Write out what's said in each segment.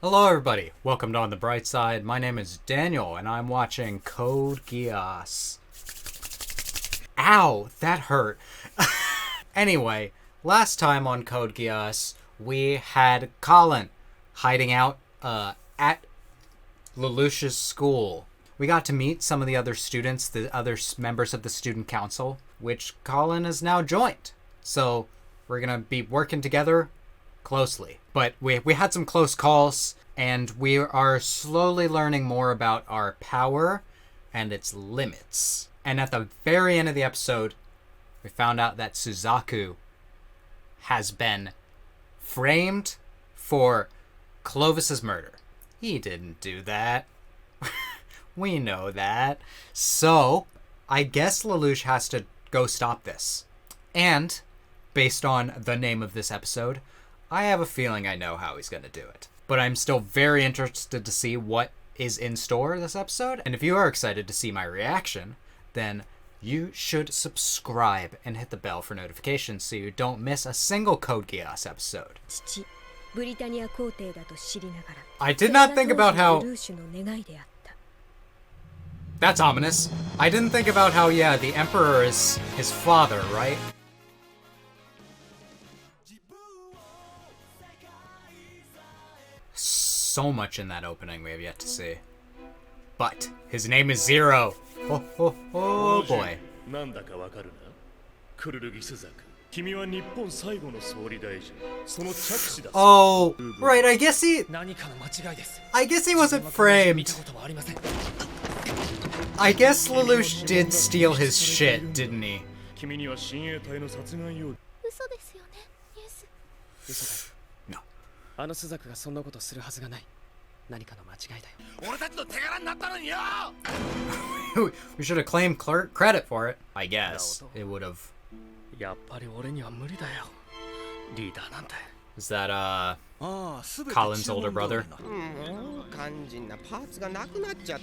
Hello everybody, welcome to On the Bright Side. My name is Daniel and I'm watching Code Geass. Ow, that hurt. Anyway, last time on Code Geass, we had Colin hiding out at Lelouch's school. We got to meet some of the other students, the other members of the student council, which Colin has now joined. So we're gonna be working together closely. But we had some close calls, and we are slowly learning more about our power and its limits. And at the very end of the episode, we found out that Suzaku has been framed for Clovis's murder. He didn't do that. We know that. So, I guess Lelouch has to go stop this. And, based on the name of this episode, I have a feeling I know how he's going to do it. But I'm still very interested to see what is in store this episode. And if you are excited to see my reaction, then you should subscribe and hit the bell for notifications so you don't miss a single Code Geass episode. I did not think about how... That's ominous. I didn't think about how, yeah, the Emperor is his father, right? So much in that opening we have yet to see. But his name is Zero. Oh boy. Oh, right, I guess he wasn't framed. I guess Lelouch did steal his shit, didn't he? No. We should have claimed credit for it. I guess it would have. Is that Colin's older brother?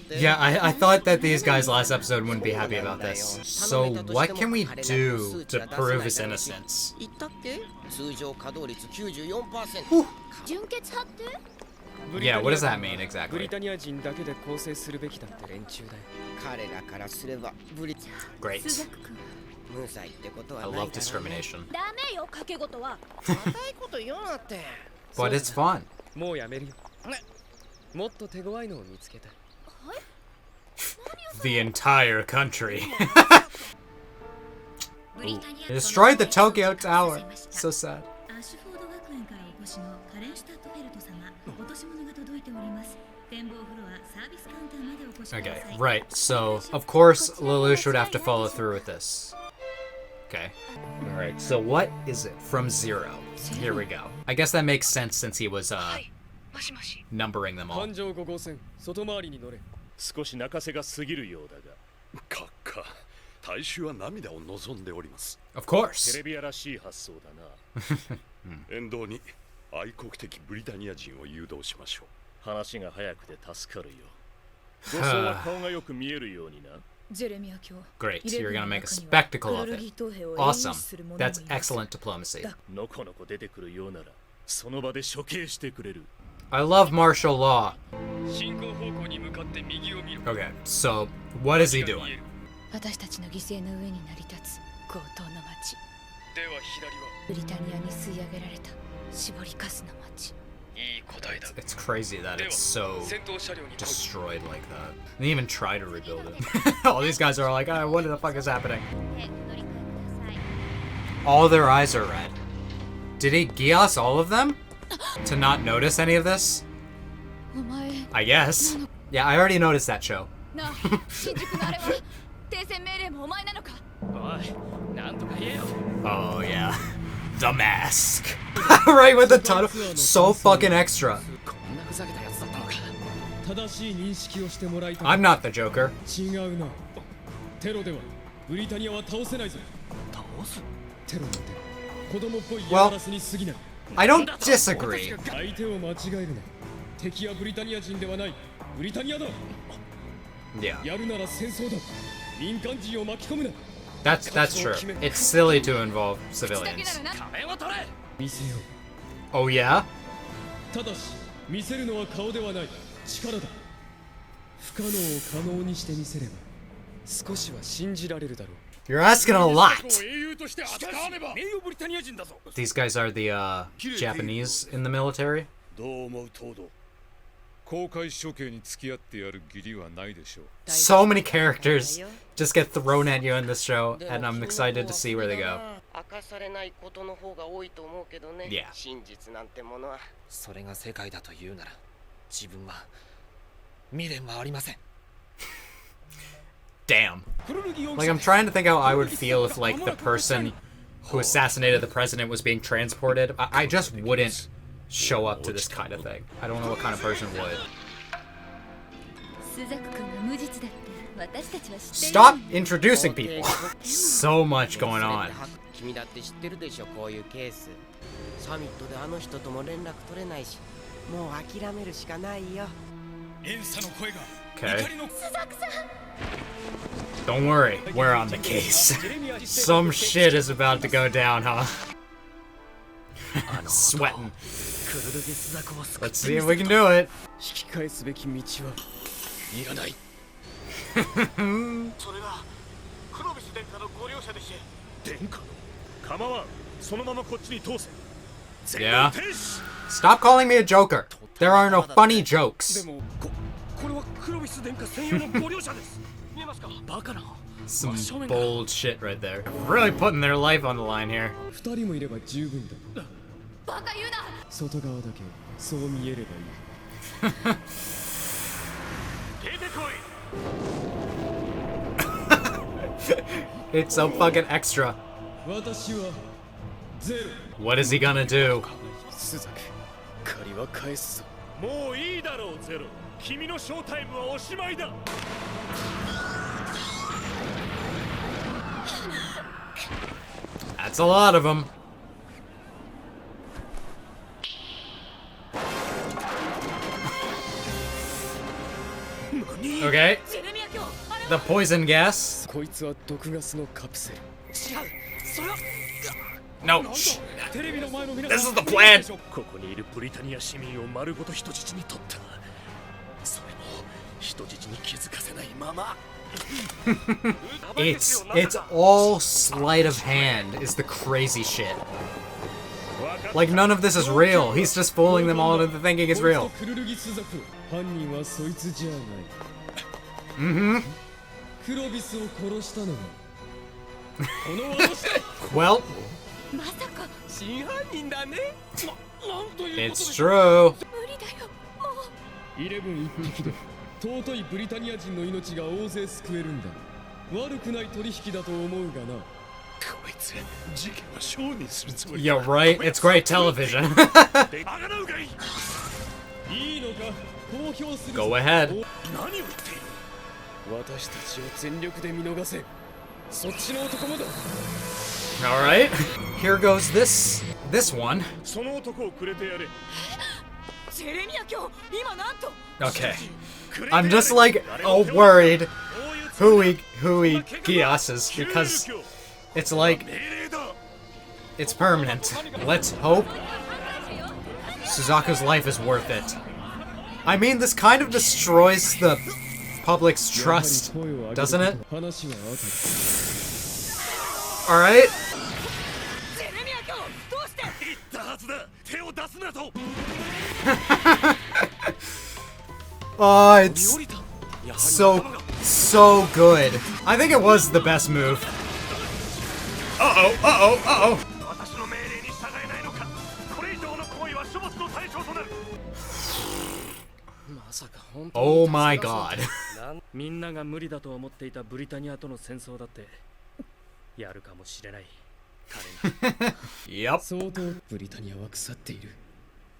Yeah, I thought that these guys last episode wouldn't be happy about this. So what can we do to prove his innocence? Yeah, what does that mean exactly? Great. I love discrimination. But it's fun. The entire country. They destroyed the Tokyo Tower. So sad. Okay, right. So, of course, Lelouch would have to follow through with this. Okay. Alright, so what is it from Zero? Here we go. I guess that makes sense since he was, numbering them all. Of course. Great, you're gonna make a spectacle of it. Awesome. That's excellent diplomacy. I love martial law. Okay, so what is he doing? It's crazy that it's so destroyed like that. They didn't even try to rebuild it. All these guys are like, oh, what the fuck is happening? All their eyes are red. Did he Geass all of them? To not notice any of this? I guess. Yeah, I already noticed that show. Oh yeah. The mask. Right with the tunnel. So fucking extra. I'm not the Joker. Well, I don't disagree. Yeah. That's true. It's silly to involve civilians. Oh yeah? 見せるのは顔ではない、力だ。不可能を可能にしてみせれば少しは信じられるだろう。 You're asking a lot. These guys are the Japanese in the military. どう思う東堂。公開処刑に付き合ってやる義理はないでしょう。 So many characters just get thrown at you in this show, and I'm excited to see where they go. 明かされないことの方が多いと思うけどね。 Yeah. 真実なんてものは。それが世界だと言うなら、自分は未練はありません。 Damn. Like, I'm trying to think how I would feel if, like, the person who assassinated the president was being transported. I just wouldn't show up to this kind of thing. I don't know what kind of person would. Stop introducing people. So much going on. 君だって知ってるでしょ、こういうケース。サミットであの人とも連絡取れないし、もう諦めるしかないよ。 Okay. Don't worry, we're on the case. Some shit is about to go down, huh? Sweating. Let's see if we can do it. 引き返すべき道はいらない。それがクロビス殿下のご両者でして。殿下の構わん。そのままこっちに通せ。 Yeah. Stop calling me a joker. There are no funny jokes. でもこれはクロビス殿下専用のご両者です。見えますか？バカな。 Some bold shit right there. Really putting their life on the line here. 二人もいれば十分だ。バカ言うな。外側だけそう見えればいい。出てこい。 It's so fucking extra. 私はゼロ。 What is he gonna do? スザク、借りは返すぞ。もういいだろうゼロ。君のショータイムはおしまいだ。 That's a lot of them. Okay. The poison gas. こいつは毒ガスのカプセル。 No. Shh. テレビの前の皆 This さ is ん。 the plan. ここにいるブリタニア市民を丸ごと人質に取った。それも人質に気づかせないまま。 It's all sleight of hand is the crazy shit. Like none of this is real. He's just fooling them all into thinking it's real. クルルギスザク、犯人はそいつじゃない。 Mm-hmm. クロビスを殺したのはこの私だ。 Well, まさか真犯人だね。なんという it's true. 無理だよ。イレブン一匹で尊いブリタニア人の命が大勢救えるんだ。悪くない取引だと思うがな。こいつ事件は承認するつもり。 Yeah, right. It's great television. あがなうがいい。いいのか、公表する。 Go ahead. 何を言っている。私たちを全力で見逃せ。そっちの男もだ。 All right. Here goes this one. その男をくれてやれ。 Okay. I'm just like worried who he GEASSes because it's like it's permanent. Let's hope Suzaku's life is worth it. I mean, this kind of destroys the public's trust, doesn't it? 話は後で。 All right. 言ったはずだ。手を出すなと。 Oh, it's so good. I think it was the best move. Uh-oh. 私の命令に従えないのか。これ以上の行為は処罰の対象となる。 Oh my god. みんなが無理だと思っていたブリタニアとの戦争だってやるかもしれない。 Yep. 相当ブリタニアは腐っている。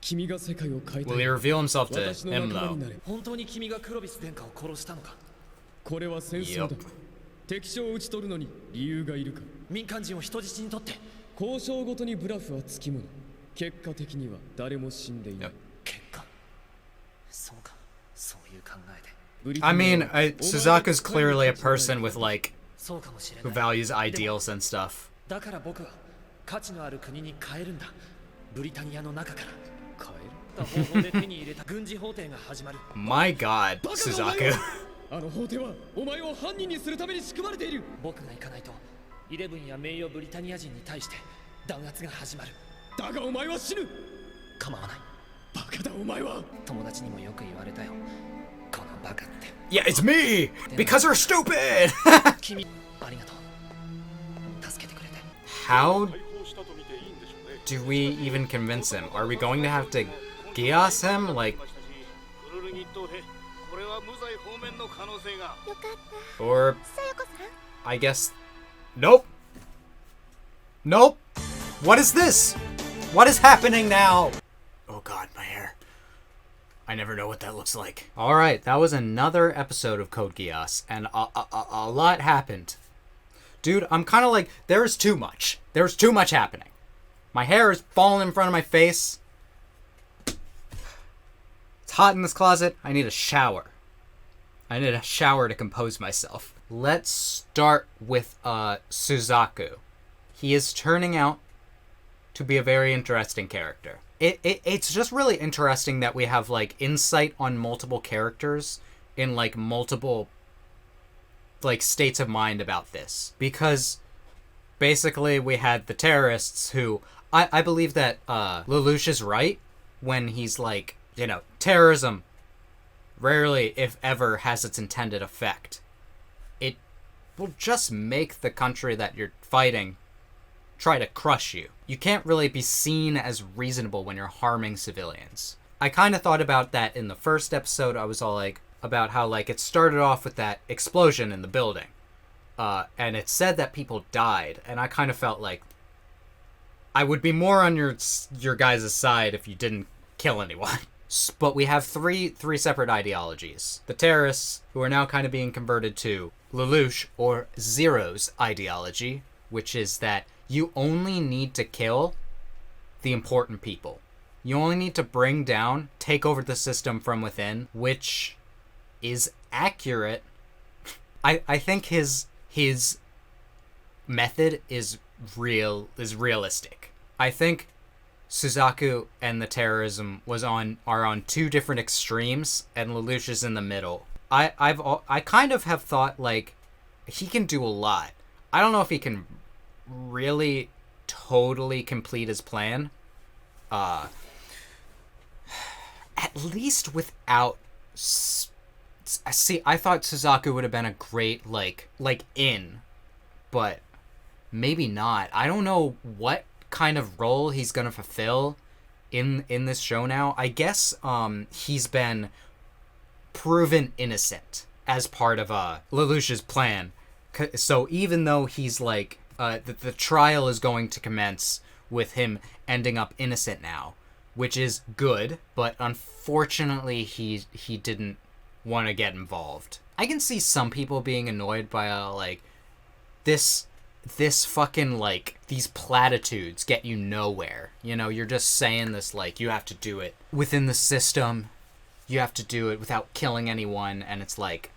君が世界を変えた。 Will he reveal himself to 私の him 仲間 though? になれ。本当に君がクロビス殿下を殺したのか。これは戦争だ。 Yep. 敵将を討ち取るのに理由がいるか。民間人を人質にとって。交渉ごとにブラフはつきもの。結果的には誰も死んでいない。 Yep. 結果。そうか。そういう考えで。 I mean, Suzaku's clearly a person with like そうかもしれ who ない。 values ideals and stuff. だから僕は価値のある国に変えるんだ。ブリタニアの中から。変える。った方法で手に入れた軍事法廷が始まる。 My god, Suzaku. あの法廷はお前を犯人にするために仕組まれている。僕が行かないとイレブンや名誉ブリタニア人に対して弾圧が始まる。だがお前は死ぬ。構わない。バカだお前は。友達にもよく言われたよ、このバカって。 Yeah, it's me! Because you're stupid! 君ありがとう、助けてくれて。 How do we even convince him? Are we going to have to GEASS him? Like, クルル日当でこれは無罪方面の可能性が。 or I guess. Nope. Nope. What is this? What is happening now? Oh god, my hair. I never know what that looks like. Alright, that was another episode of Code Geass, and a lot happened. Dude, I'm kind of like, there's too much. There's too much happening. My hair is falling in front of my face. It's hot in this closet. I need a shower. I need a shower to compose myself. Let's start with Suzaku. He is turning out to be a very interesting character. It's just really interesting that we have like insight on multiple characters in like multiple like states of mind about this, because basically we had the terrorists who I believe that Lelouch is right when he's like, you know, terrorism rarely, if ever, has its intended effect. It will just make the country that you're fighting try to crush you. You can't really be seen as reasonable when you're harming civilians. I kind of thought about that in the first episode. I was all like, about how like it started off with that explosion in the building. And it said that people died, and I kind of felt like I would be more on your guys' side if you didn't kill anyone. But we have three separate ideologies. The terrorists, who are now kind of being converted to Lelouch or Zero's ideology, which is that you only need to kill the important people. You only need to bring down, take over the system from within, which is accurate. I think his method is realistic. I think Suzaku and the terrorism are on two different extremes, and Lelouch is in the middle. I kind of have thought like he can do a lot. I don't know if he can really totally complete his plan. At least without. See, I thought Suzaku would have been a great like in, but maybe not. I don't know what kind of role he's gonna fulfill in this show now. I guess he's been proven innocent as part of Lelouch's plan. So even though he's like the trial is going to commence with him ending up innocent now, which is good, but unfortunately he didn't want to get involved. I can see some people being annoyed by like this fucking like these platitudes get you nowhere. You know, you're just saying this like you have to do it within the system. You have to do it without killing anyone, and it's like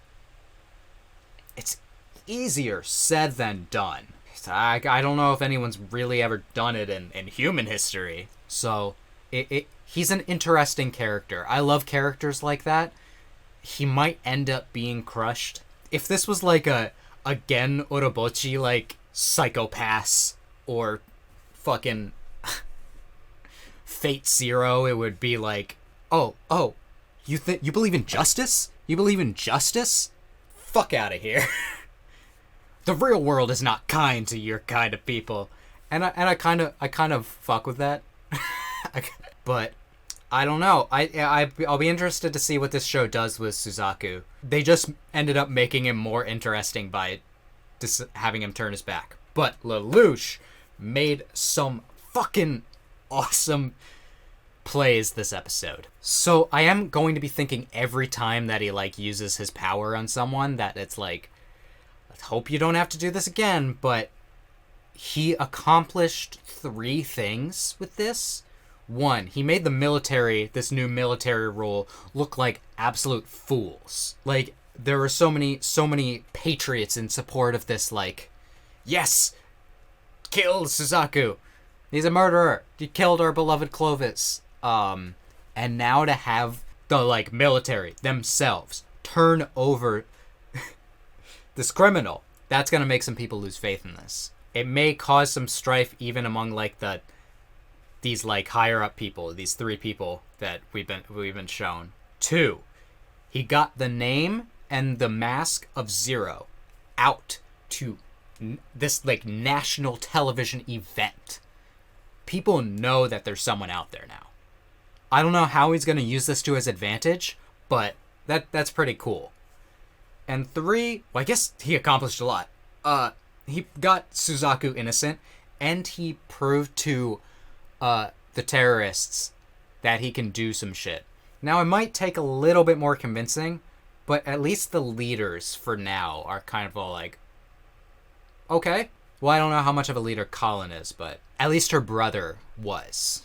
it's easier said than done. I don't know if anyone's really ever done it in human history. So he's an interesting character. I love characters like that. He might end up being crushed. If this was like a Gen Orobochi like Psychopaths or fucking Fate Zero, it would be like, oh, you believe in justice? You believe in justice? Fuck out of here. The real world is not kind to your kind of people, and I kind of fuck with that. But I don't know. I'll be interested to see what this show does with Suzaku. They just ended up making him more interesting by having him turn his back. But Lelouch made some fucking awesome plays this episode. So I am going to be thinking every time that he like uses his power on someone that it's like, let's hope you don't have to do this again. But he accomplished 3 things with this. 1, he made this new military rule look like absolute fools. Like, there were so many patriots in support of this, like, yes, kill Suzaku. He's a murderer. He killed our beloved Clovis. And And now to have the, like, military themselves turn over this criminal, that's gonna make some people lose faith in this. It may cause some strife even among, like, these, like, higher up people, these 3 people that we've been shown. 2, he got the name and the mask of Zero out to this, like, national television event. People know that there's someone out there now. I don't know how he's going to use this to his advantage, but that's pretty cool. And 3, well, I guess he accomplished a lot. He got Suzaku innocent, and he proved to the terrorists that he can do some shit. Now, it might take a little bit more convincing, but at least the leaders for now are kind of all like, okay. Well, I don't know how much of a leader Colin is, but at least her brother was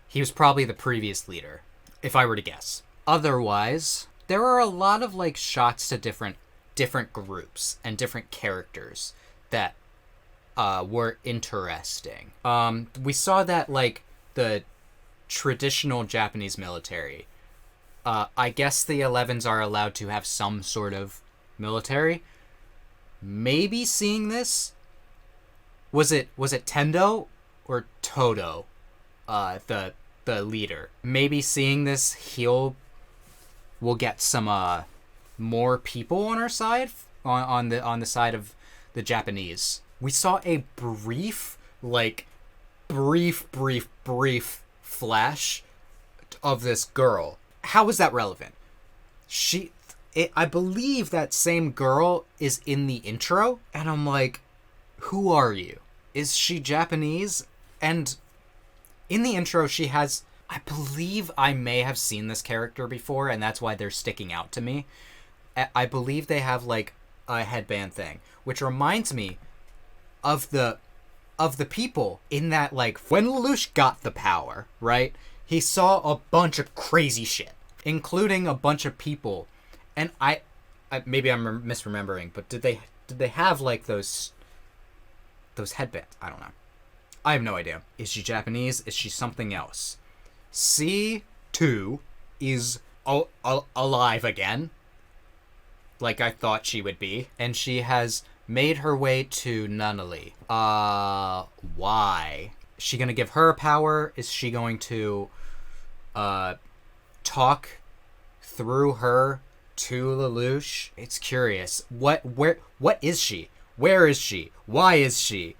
he was probably the previous leader, if I were to guess. Otherwise, there are a lot of, like, shots to different groups and different characters that were interesting. We saw that, like, the traditional Japanese military. I guess the 11s are allowed to have some sort of military. Maybe seeing this, was it Tendo or Todo, the leader? Maybe seeing this, we'll get some more people on our side, on the side of the Japanese. We saw a brief flash of this girl. How is that relevant? I believe that same girl is in the intro, and I'm like, who are you? Is she Japanese? And in the intro, she has, I believe I may have seen this character before, and that's why they're sticking out to me. I believe they have, like, a headband thing, which reminds me of the people in that, like, when Lelouch got the power, right? He saw a bunch of crazy shit, including a bunch of people. And I maybe I'm misremembering, but did they have, like, those headbands? I don't know. I have no idea. Is she Japanese? Is she something else? C2 is alive again, like I thought she would be, and she has made her way to Nunnally. Why? Is she gonna give her a power? Is she going to talk through her to Lelouch? It's curious. What is she? Where is she? Why is she?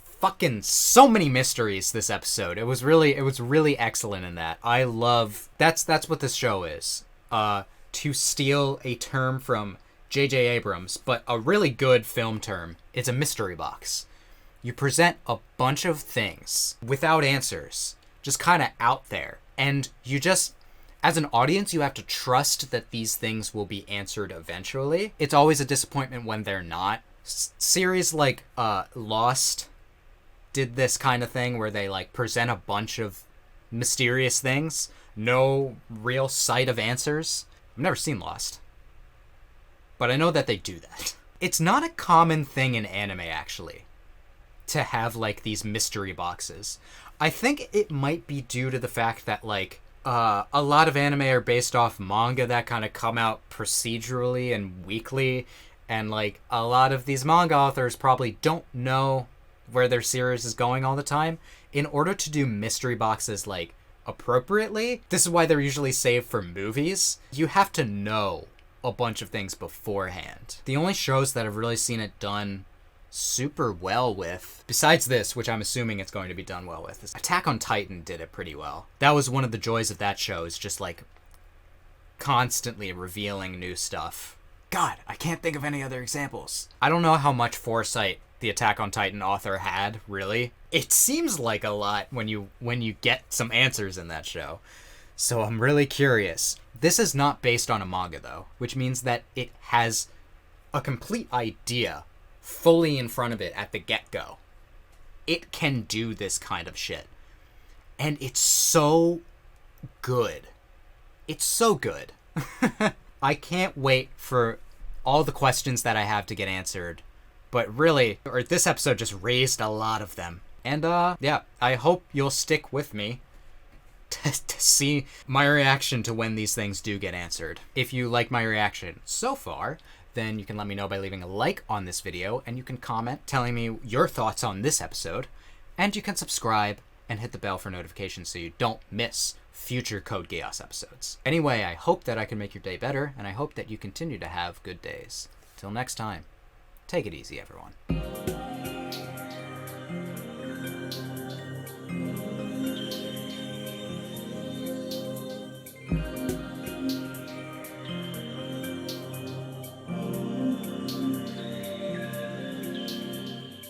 Fucking so many mysteries this episode. It was really excellent in that. I love that's what this show is. To steal a term from J.J. Abrams, but a really good film term. It's a mystery box. You present a bunch of things without answers, just kind of out there, and you just, as an audience, you have to trust that these things will be answered eventually. It's always a disappointment when they're not. Series like Lost did this kind of thing where they, like, present a bunch of mysterious things, no real sight of answers. I've never seen Lost, but I know that they do that. It's not a common thing in anime, actually, to have, like, these mystery boxes. I think it might be due to the fact that, like, a lot of anime are based off manga that kind of come out procedurally and weekly, and, like, a lot of these manga authors probably don't know where their series is going all the time. In order to do mystery boxes, like, appropriately, this is why they're usually saved for movies. You have to know a bunch of things beforehand. The only shows that have really seen it done super well with, besides this, which I'm assuming it's going to be done well with, is Attack on Titan did it pretty well. That was one of the joys of that show, is just, like, constantly revealing new stuff. God, I can't think of any other examples. I don't know how much foresight the Attack on Titan author had, really. It seems like a lot when you get some answers in that show. So I'm really curious. This is not based on a manga, though, which means that it has a complete idea fully in front of it at the get-go. It can do this kind of shit. And it's so good. It's so good. I can't wait for all the questions that I have to get answered. But really, this episode just raised a lot of them. And yeah, I hope you'll stick with me to see my reaction to when these things do get answered. If you like my reaction so far, then you can let me know by leaving a like on this video, and you can comment telling me your thoughts on this episode, and you can subscribe and hit the bell for notifications so you don't miss future Code Geass episodes. Anyway, I hope that I can make your day better, and I hope that you continue to have good days. Till next time, take it easy, everyone.